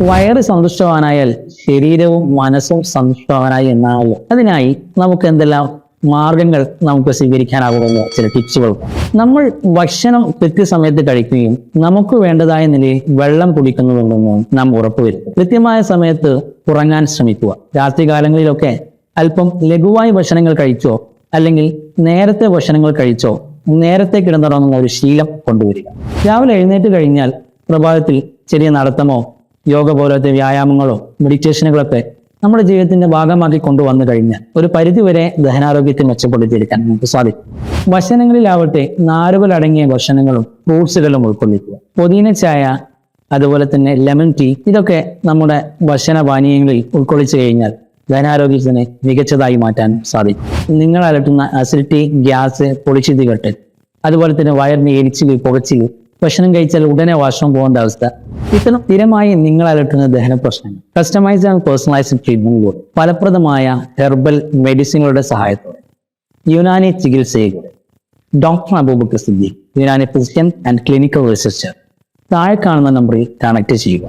വയറ് സന്തുഷ്ടവാനായാൽ ശരീരവും മനസ്സും സന്തുഷ്ടവാനായി എന്നാണല്ലോ. അതിനായി നമുക്ക് എന്തെല്ലാം മാർഗങ്ങൾ നമുക്ക് സ്വീകരിക്കാനാകുമെന്ന് ചില ടിപ്സുകൾ. നമ്മൾ ഭക്ഷണം കൃത്യസമയത്ത് കഴിക്കുകയും നമുക്ക് വേണ്ടതായ നിലയിൽ വെള്ളം കുടിക്കുന്നുണ്ടെന്ന് നാം ഉറപ്പുവരുത്തും. കൃത്യമായ സമയത്ത് ഉറങ്ങാൻ ശ്രമിക്കുക. രാത്രികാലങ്ങളിലൊക്കെ അല്പം ലഘുവായി ഭക്ഷണങ്ങൾ കഴിച്ചോ അല്ലെങ്കിൽ നേരത്തെ ഭക്ഷണങ്ങൾ കഴിച്ചോ നേരത്തെ കിടന്നുറങ്ങുന്ന ഒരു ശീലം കൊണ്ടുവരിക. രാവിലെ എഴുന്നേറ്റ് കഴിഞ്ഞാൽ പ്രഭാതത്തിൽ ചെറിയ നടത്തമോ യോഗ പോലത്തെ വ്യായാമങ്ങളോ മെഡിറ്റേഷനുകളൊക്കെ നമ്മുടെ ജീവിതത്തിന്റെ ഭാഗമാക്കി കൊണ്ടുവന്നു കഴിഞ്ഞാൽ ഒരു പരിധിവരെ ദഹനാരോഗ്യത്തെ മെച്ചപ്പെടുത്തിയെടുക്കാൻ നമുക്ക് സാധിക്കും. ഭക്ഷണങ്ങളിലാവട്ടെ നാരുകൾ അടങ്ങിയ ഭക്ഷണങ്ങളും ഫ്രൂട്ട്സുകളും ഉൾക്കൊള്ളിക്കുക. പുതിന ചായ, അതുപോലെ തന്നെ ലെമൺ ടീ, ഇതൊക്കെ നമ്മുടെ ഭക്ഷണ പാനീയങ്ങളിൽ ഉൾക്കൊള്ളിച്ചു കഴിഞ്ഞാൽ ദഹനാരോഗ്യത്തിന് മികച്ചതായി മാറ്റാൻ സാധിക്കും. നിങ്ങൾ അലട്ടുന്ന അസിഡിറ്റി, ഗ്യാസ്, പൊളിച്ചിതികെട്ട്, അതുപോലെ തന്നെ വയറിന് എരിച്ചിൽ, പുകച്ചിൽ, ഭക്ഷണം കഴിച്ചാൽ ഉടനെ വാഷ്റൂം പോകേണ്ട അവസ്ഥ, ഇത്തരം സ്ഥിരമായി നിങ്ങൾ അലട്ടുന്ന ദഹന പ്രശ്നങ്ങൾ കസ്റ്റമൈസ്ഡ് ആൻഡ് പേഴ്സണലൈസ്ഡ് ട്രീറ്റ്മെന്റിലൂടെ ഫലപ്രദമായ ഹെർബൽ മെഡിസിനുകളുടെ സഹായത്തോടെ യുനാനി ചികിത്സയിലൂടെ doctor Aboobacker Siddique, Unani physician and clinical researcher, താഴെ കാണുന്ന നമ്പറിൽ കണക്ട് ചെയ്യുക.